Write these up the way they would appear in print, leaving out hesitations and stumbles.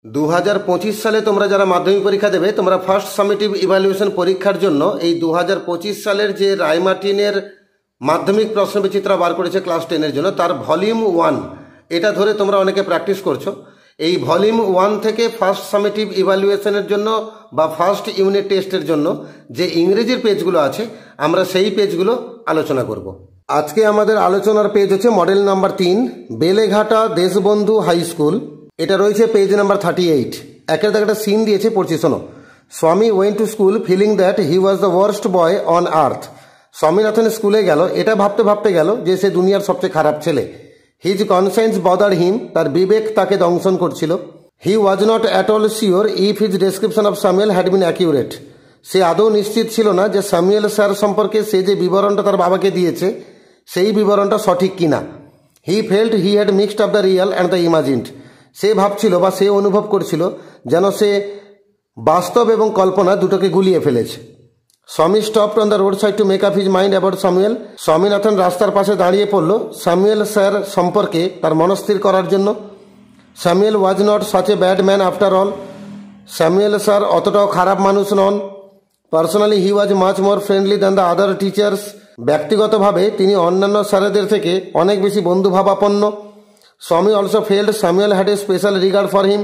2025 সালে তোমরা যারা মাধ্যমিক পরীক্ষা দেবে তোমরা ফার্স্ট সামেটিভ ইভ্যালুয়েশন পরীক্ষার জন্য এই 2025 সালের যে রায়মার্টিনের মাধ্যমিক প্রশ্নবিচিত্রা বার করেছে ক্লাস 10 এর জন্য তার ভলিউম 1 এটা ধরে তোমরা অনেকে প্র্যাকটিস করছো। এই ভলিউম 1 থেকে ফার্স্ট সামেটিভ ইভ্যালুয়েশনের জন্য বা ফার্স্ট ইউনিট টেস্টের জন্য যে ইংরেজির পেজগুলো আছে আমরা সেই পেজগুলো আলোচনা করব। আজকে আমাদের আলোচনার পেজ হচ্ছে model number 3 Beleghata Deshbandhu high school. এটা রয়েছে পেজ নাম্বার 38। একের দাগে একটা সিন দিয়েছে, পড়ছি শোনো। Swami went to school feeling that he was the worst boy on earth. Swaminathan স্কুলে গেল, এটা ভাবতে ভাবতে গেল যে সে দুনিয়ার সবচেয়ে খারাপ ছেলে। হিজ কনসায়েন্স বদার্ড হিম, তার বিবেক তাকে দংশন করছিল। He was not at all sure if his description of Samuel had been accurate. সে আদৌ নিশ্চিত ছিল না যে স্যামুয়েল স্যার সম্পর্কে সে যে বিবরণটা তার বাবাকে দিয়েছে সেই বিবরণটা সঠিক কিনা। He felt he had mixed up the real and the imagined. সে ভাবছিল বা সে অনুভব করছিল যেন সে বাস্তব এবং কল্পনা দুটোকে গুলিয়ে ফেলেছে। স্বামী stopped on the road side to make up his mind about Samuel. Swaminathan রাস্তার পাশে দাঁড়িয়ে পড়ল স্যামুয়েল স্যার সম্পর্কে তার মনস্থির করার জন্য। Samuel was not such a bad man after all. Samuel sir অতটাও খারাপ মানুষ নন। Personally he was much more friendly than the other teachers. ব্যক্তিগতভাবে তিনি অন্যান্য স্যারেদের থেকে অনেক বেশি বন্ধুভাবাপন্ন। Swami also felt Samuel had a special regard for him.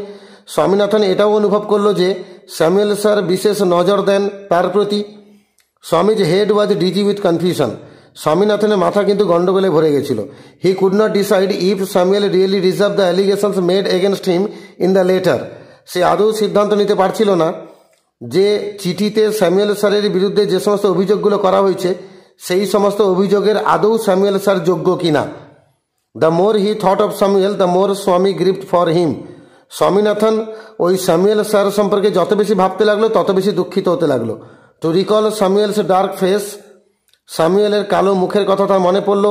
Swaminathan এটাও অনুভব করলো যে স্যামুয়েল স্যার বিশেষ নজর দেন তার প্রতি। Swami's head was dizzy with confusion. স্বামীনাথনের মাথা কিন্তু গন্ডগোলে ভরে গেছিল। He could not decide if Samuel really deserve the allegations made against him in the letter. সে আদৌ সিদ্ধান্ত নিতে পারছিল না যে চিঠিতে স্যামুয়েল স্যারের বিরুদ্ধে যে সমস্ত অভিযোগগুলো করা হয়েছে সেই সমস্ত অভিযোগের আদৌ স্যামুয়েল স্যার যোগ্য কিনা। The more he thought of Samuel the more স্বামী গ্রিপ্ট ফর হিম। স্বামীনাথন ওই স্যামুয়েল স্যার সম্পর্কে যত বেশি ভাবতে লাগলো তত বেশি দুঃখিত হতে লাগলো। To recall Samuel's dark face, স্যামুয়েলের কালো মুখের কথা তার মনে পড়লো।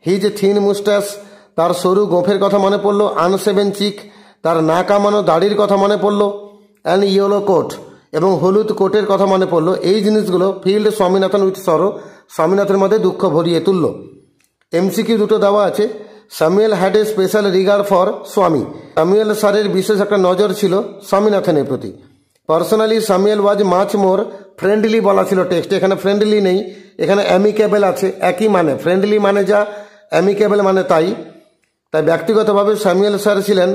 হিজ থিন মুস্টাস, তার সরু গোঁফের কথা মনে পড়লো। আনসেভেন চিক, তার না কামানো দাড়ির কথা মনে পড়লো। অ্যান্ড ইয়েলো কোট, এবং হলুদ কোটের কথা মনে পড়লো। এই জিনিসগুলো ফিল্ড স্বামীনাথন উইথ সরো, স্বামীনাথনের মধ্যে দুঃখ ভরিয়ে তুলল। এমসিকিউ দুটো দেওয়া আছে। Samuel had a special regard for স্বামী। স্যামুয়েল স্যারের বিশেষ একটা নজর ছিল স্বামীনাথনের প্রতি। Personally Samuel was much more friendly বলা ছিল টেক্সটে, এখানে ফ্রেন্ডলি নেই, এখানে অ্যামিকেবল আছে। একই মানে, ফ্রেন্ডলি মানে যা, অ্যামিকেবল মানে তাই। তাই ব্যক্তিগতভাবে স্যামুয়েল স্যার ছিলেন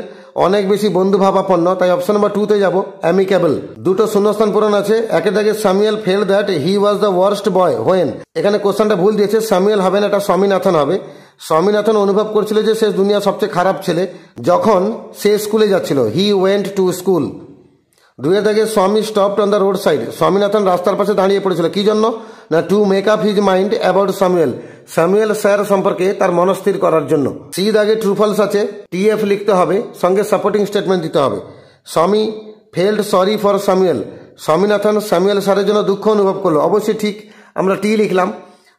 অনেক বেশি বন্ধুভাবাপন্ন। তাই অপশন নাম্বার 2 তে যাব, অ্যামিকেবল। দুটো শূন্যস্থান পূরণ আছে। একের দাগে Samuel fail that he was the worst boy when. এখানে কোশ্চেনটা ভুল দিয়েছে, স্যামুয়েল হবে না, এটা স্বামীনাথন হবে। স্বামীনাথন অনুভব করছিল যে সে দুনিয়া সবচেয়ে খারাপ ছেলে যখন সে স্কুলে যাচ্ছিল। He went to school. দুইয়ের দাগে স্বামী stopped on the road side. Swaminathan রাস্তার পাশে দাঁড়িয়ে পড়েছিল কি জন্য না, to make up his mind about Samuel. Samuel sir সম্পর্কে তার মনস্থির করার জন্য। সি দাগে ট্রু ফলস আছে, টিএফ লিখতে হবে, সঙ্গে সাপোর্টিং স্টেটমেন্ট দিতে হবে। Swami felt sorry for Samuel. Swaminathan Samuel স্যারের জন্য দুঃখ অনুভব করলো, অবশ্যই ঠিক, আমরা টি লিখলাম।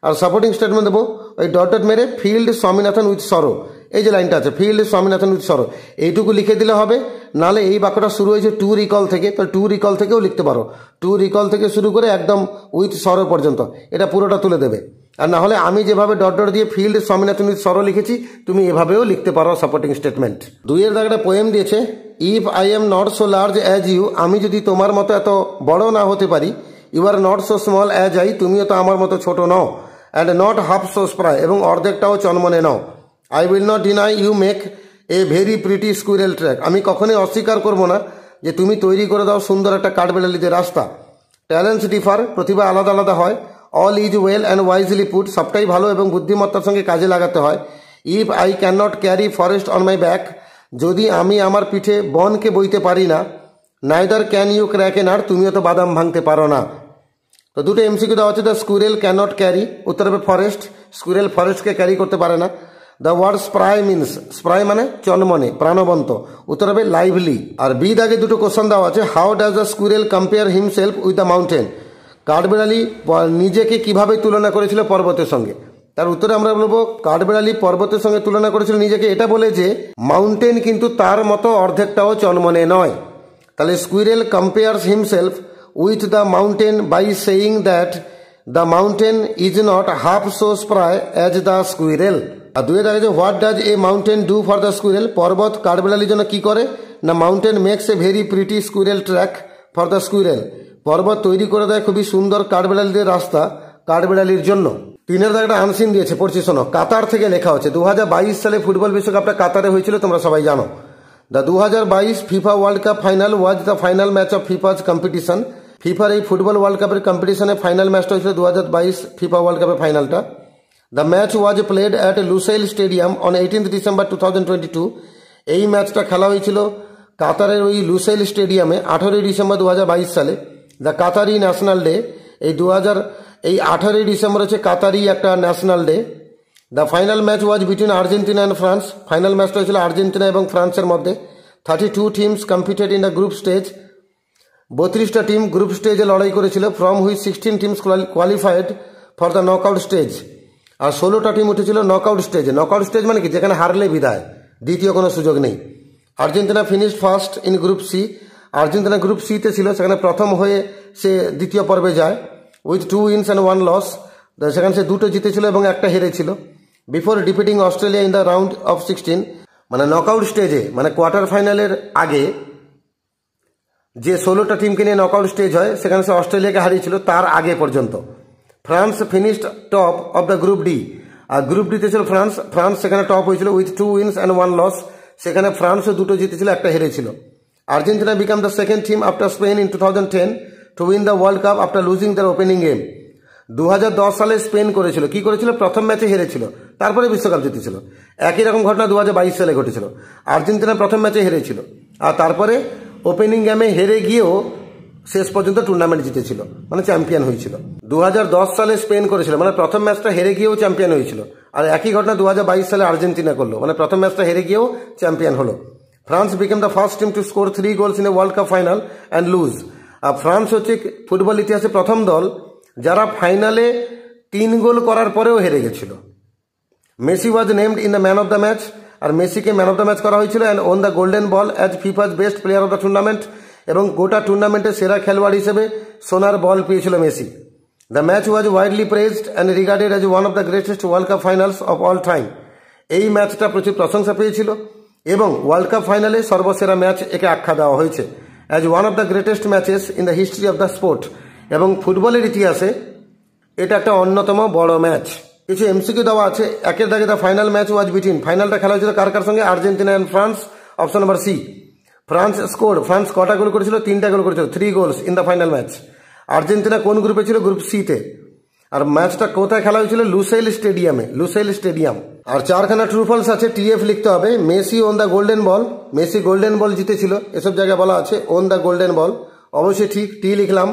আর সাপোর্টিং স্টেটমেন্ট দেবো ওই ডট ডট মেরে ফিল্ড স্বামীনাথন উইথ সরো। এই যে লাইনটা আছে, ফিল্ড স্বামীনাথন উইথ সরো, এইটুকু লিখে দিলে হবে। নাহলে এই বাক্যটা শুরু হয়েছে টু রিকল থেকে, তাহলে টু রিকল থেকেও লিখতে পারো। টু রিকল থেকে শুরু করে একদম উইথ সরো পর্যন্ত এটা পুরোটা তুলে দেবে। আর না হলে আমি যেভাবে ডট ডট দিয়ে ফিল্ড স্বামীনাথন উইথ সরো লিখেছি তুমি এভাবেও লিখতে পারো সাপোর্টিং স্টেটমেন্ট। দুইয়ের দাগে একটা পোয়েম দিয়েছে, if I am not so large as you. আমি যদি তোমার মতো এত বড় না হতে পারি, you are not so small as I. তুমিও তো আমার মতো ছোট নও। And not half so spry, এবং অর্ধেকটাও চনমনে নও। I will not deny you make a very pretty squirrel track. আমি কখনোই অস্বীকার করবো না যে তুমি তৈরি করে দাও সুন্দর একটা কাঠবেড়ালিদের রাস্তা। ট্যালেন্টস ডিফার, প্রতিভা আলাদা আলাদা হয়। All is well and wisely put, সবটাই ভালো এবং বুদ্ধিমত্তার সঙ্গে কাজে লাগাতে হয়। If I can not carry forest on my back, যদি আমি আমার পিঠে বনকে বইতে পারি না। Neither can you crack a nut, তুমিও তো বাদাম ভাঙতে পারো না। তো দুটো এমসিকিউ দেওয়া হচ্ছে। The squirrel can not carry, উত্তর হবে ফরেস্ট। স্কুইরেল ফরেস্টকে ক্যারি করতে পারে না। The word spry means, spry মানে চনমনে প্রাণবন্ত, উত্তর হবে লাইভলি। আর বি দাগে দুটো কোশ্চেন দেওয়া আছে, how does the squirrel compare himself with the mountain. কাঠবেড়ালি নিজেকে কিভাবে তুলনা করেছিল পর্বতের সঙ্গে। তার উত্তরে আমরা বলবো কাঠবেড়ালি পর্বতের সঙ্গে তুলনা করেছিল নিজেকে এটা বলে যে মাউন্টেন কিন্তু তার মতো অর্ধেকটাও চনমনে নয়। তাহলে squirrel compares himself with the mountain by saying that the mountain is not half so spry as the squirrel. আর দুয়ে দেখা যায় what does a mountain do for the squirrel, পর্বত কাঠবিড়ালির জন্য কি করে না mountain makes a very pretty squirrel track for the squirrel, পর্বত তৈরি করে দেয় খুবই সুন্দর কাঠবিড়ালিদের রাস্তা কাঠবিড়ালির জন্য। তিনের দাগ একটা আনসিন দিয়েছে, পড়ছি শোনো, কাতার থেকে লেখা হচ্ছে 2022 সালে ফুটবল বিশ্বকাপটা কাতারে হয়েছিল, তোমরা সবাই জানো। The 2022 FIFA World cup final was the final match of FIFA's competition, ফিফার এই ফুটবল ওয়ার্ল্ড কাপের কম্পিটিশনে ফাইনাল ম্যাচটা হয়েছিল 2022 ফিফা ওয়ার্ল্ড কাপের ফাইনালটা। The match was played at Lusail Stadium on 18 December 2022, এই ম্যাচটা খেলা হয়েছিল কাতারের ওই লুসাইল স্টেডিয়ামে 18 ডিসেম্বর 2022 সালে। দ্য কাতারি ন্যাশনাল ডে, এই 18 ডিসেম্বর হচ্ছে কাতারি একটা national day. The final match was between Argentina and France, final ম্যাচটা হয়েছিল আর্জেন্টিনা এবং ফ্রান্সের মধ্যে। 32 teams competed in the group stage, 32টা টিম গ্রুপ স্টেজে লড়াই করেছিল, from which 16 teams qualified for the knockout stage, আর 16টা টিম উঠেছিল নকআউট স্টেজে। নকআউট স্টেজ মানে কি, যেখানে হারলে বিদায়, দ্বিতীয় কোনো সুযোগ নেই। Argentina finished first in group C, Argentina group সিতে ছিল, সেখানে প্রথম হয়ে সে দ্বিতীয় পর্বে যায় উইথ 2 উইনস অ্যান্ড 1 লস, সেখানে সে 2টো জিতেছিল এবং একটা হেরেছিল। Before defeating Australia in the round of 16, মানে নকআউট স্টেজে মানে কোয়ার্টার ফাইনালের আগে যে 16টা টিমকে নিয়ে নকআউট স্টেজ হয়, সেখানে সে অস্ট্রেলিয়াকে হারিয়েছিল তার আগে পর্যন্ত। France finished top of the group D, আর গ্রুপ ডিতে ছিল ফ্রান্স সেখানে টপ হয়েছিল উইথ 2 উইনস অ্যান্ড 1 লস, সেখানে ফ্রান্সও 2টো জিতেছিল, একটা হেরেছিল। Argentina became the second team after Spain in 2010 to win the World Cup after losing their opening game. 2010 সালে স্পেন করেছিল, কি করেছিল, প্রথম ম্যাচে হেরেছিল, তারপরে বিশ্বকাপ জিতেছিল। একই রকম ঘটনা 2022 সালে ঘটেছিল, আর্জেন্টিনা প্রথম ম্যাচে হেরেছিল আর তারপরে ওপেনিং গেমে হেরে গিয়েও শেষ পর্যন্ত টুর্নামেন্ট জিতেছিল, মানে চ্যাম্পিয়ন হয়েছিল। 2010 সালে স্পেন করেছিল, মানে প্রথম ম্যাচটা হেরে গিয়েও চ্যাম্পিয়ন হয়েছিল, আর একই ঘটনা 2022 সালে আর্জেন্টিনা করলো, মানে প্রথম ম্যাচটা হেরে গিয়েও চ্যাম্পিয়ন হলো। France became the first team to score 3 goals in a world cup final and lose, আর ফ্রান্স হচ্ছে ফুটবল ইতিহাসে প্রথম দল যারা ফাইনালে 3 গোল করার পরেও হেরে গেছিল। Messi was named in the man of the match, আর মেসিকে ম্যান অফ দ্য ম্যাচ করা হয়েছিল and won the golden ball as FIFA's best player of the tournament, এবং গোটা টুর্নামেন্টের সেরা খেলোয়াড় হিসেবে সোনার বল পেয়েছিল Messi. The match was widely praised and regarded as one of the greatest World Cup finals of all time, এই ম্যাচটা প্রচুর প্রশংসা পেয়েছিল এবং ওয়ার্ল্ড কাপ ফাইনালে সর্বসেরা ম্যাচ একে আখ্যা দেওয়া হয়েছে as one of the greatest matches in the history of the sport, এবং ফুটবলের ইতিহাসে এটা একটা অন্যতম বড় ম্যাচ। কিছু এমসিকিউ দেওয়া আছে, একের দাগে the final match was between, ফাইনালটা খেলা হয়েছিল কার কার সঙ্গে, Argentina and France, option number C. France score, France কটা গোল করেছিল, 3টা গোল করেছিল, 3 goals in the final match. Argentina কোন গ্রুপে ছিল, গ্রুপ সিতে, আর ম্যাচটা কোথায় খেলা হয়েছিল, লুসাইল স্টেডিয়ামে, লুসাইল স্টেডিয়াম। আর 4খানা ট্রু ফলস আছে, টিএফ লিখতে হবে। Messi on the golden ball, Messi golden ball জিতেছিল, এসব জায়গায় বলা আছে ওন দ্য গোল্ডেন বল, অবশ্যই ঠিক, টি লিখলাম।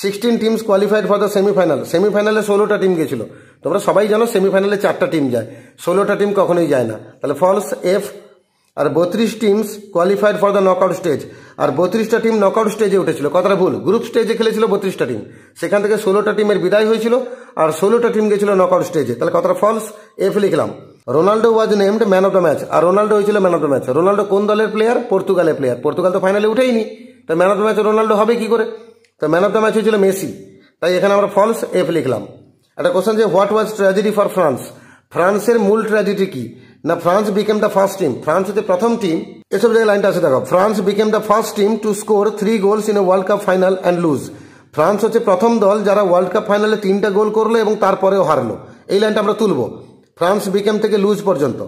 16 teams qualified for the semifinal, সেমিফাইনালে 16টা টিম গেছিল, তোমরা সবাই জানো সেমিফাইনালে 4টা টিম যায়, 16টা টিম কখনোই যায় না, তাহলে ফলস এফ। আর 32 teams qualified for the knockout stage, আর 32টা টিম নকআউট স্টেজে উঠেছিল, কথাটা ভুল, গ্রুপ স্টেজে খেলেছিল 32টা টিম, সেখান থেকে 16টা টিমের বিদায় হয়েছিল আর 16টা টিম গেছিল নকআউট স্টেজে, তাহলে কথাটা ফলস, এফ লিখলাম। Ronaldo was named man of the match, আর রোনাল্ডো হয়েছিল man of the match. Ronaldo কোন দলের প্লেয়ার, পর্তুগালের প্লেয়ার, পর্তুগাল তো ফাইনালে উঠেইনি, তো man of the match Ronaldo হবে কি করে, তো ম্যান অফ দ্য ম্যাচ হয়েছিল মেসি, তাই এখানে আমরা ফলস, এফ লিখলাম। একটা কোশ্চেন যে what was tragedy for France, ফ্রান্সের মূল ট্র্যাজেডি কি না, France became the first team, France হচ্ছে প্রথম টিম, এসব জায়গায় লাইনটা আছে দেখো, France became the first team to score 3 goals in a world cup final and lose, France হচ্ছে প্রথম দল যারা ওয়ার্ল্ড কাপ ফাইনালে 3টা গোল করলো এবং তারপরেও হারলো, এই লাইনটা আমরা তুলবো ফ্রান্স বিকেম থেকে লুজ পর্যন্ত,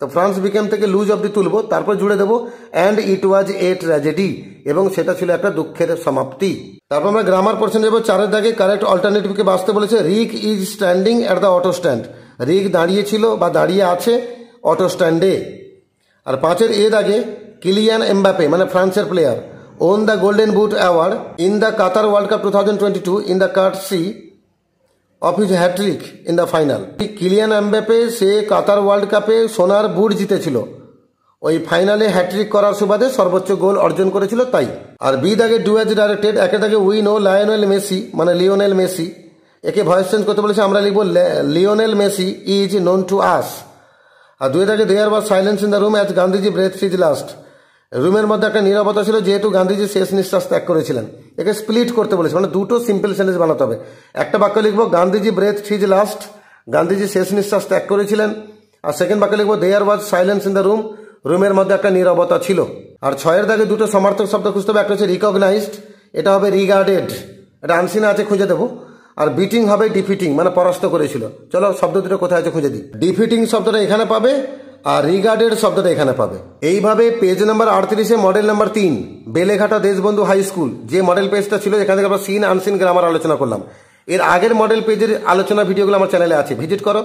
তো ফ্রান্স বিকেম থেকে লুজ অব্দি তুলবো, তারপর জুড়ে দেবো and it was a tragedy, এবং সেটা ছিল একটা দুঃখের সমাপ্তি। তারপর আমরা গ্রামার পোর্শন যাবো, 4এর দাগে কারেক্ট অল্টারনেটিভকে বাঁচতে বলেছে। Rick is standing at the auto stand, Rick দাঁড়িয়েছিল বা দাঁড়িয়ে আছে অটো স্ট্যান্ডে। আর 5এর এ দাগে কিলিয়ান এমবাপে মানে ফ্রান্সের player won the golden boot award in the Qatar world cup 2022 in the courtesy of his hat trick in the final. Kylian Mbappe সে Qatar world কাপে সোনার বুট জিতেছিল, ওই ফাইনালে হ্যাট্রিক করার সুবাদে সর্বোচ্চ গোল অর্জন করেছিল তাই। আর বি দাগে ডু অ্যাজ ডাইরেক্টেড, একে দাগে উই নো লায়নেল মেসি মানে লিওনেল মেসি, একে ভয়েস চেঞ্জ করতে বলেছে, আমরা লিখবো Lionel Messi is known to us. আর 2 দাগে there was silence in the room as Gandhiji breathed his last, রুমের মধ্যে একটা নীরবতা ছিল যেহেতু গান্ধীজি শেষ নিঃশ্বাস ত্যাগ করেছিলেন। একে স্প্লিট করতে বলেছে, মানে দুটো সিম্পল সেন্টেন্স বানাতে হবে। একটা বাক্য লিখবো Gandhiji breathed his last, Gandhiji শেষ নিঃশ্বাস ত্যাগ করেছিলেন, আর সেকেন্ড বাক্যে লিখবো there was silence in the room, রুমের মধ্যে একটা নীরবতা ছিল। আর 6 এর দাগে দুটো সমার্থক শব্দ খুঁজতে হবে, একটা হচ্ছে রিকগনাইজড, এটা হবে রিগার্ডেড, এটা আনসিনে আছে খুঁজে দেবো। আর বিটিং হবে ডিফিটিং, মানে পরাস্ত করেছিল। চলো শব্দ দুটো কোথায় আছে খুঁজে দিই। ডিফিটিং শব্দটা এখানে পাবে আর রিগার্ডেড শব্দটা এখানে পাবে। এইভাবে পেজ নাম্বার 38-এ model number 3 Beleghata Deshbandhu high school, যে মডেল পেজটা ছিল এখান থেকে আমরা সিন আনসিন গ্রামার আলোচনা করলাম। এর আগের মডেল পেজের আলোচনা ভিডিওগুলো আমার চ্যানেলে আছে, ভিজিট করো,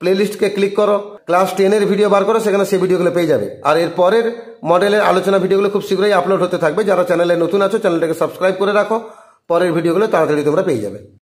প্লেলিস্টকে ক্লিক করো, ক্লাস 10-এর ভিডিও বার করো, সেখানে সেই ভিডিওগুলো পেয়ে যাবে। আর এর পরের মডেলের আলোচনা ভিডিওগুলো খুব শীঘ্রই আপলোড হতে থাকবে। যারা চ্যানেলে নতুন আছো চ্যানেলটাকে সাবস্ক্রাইব করে রাখো, পরের ভিডিওগুলো তাড়াতাড়ি তোমরা পেয়ে যাবে।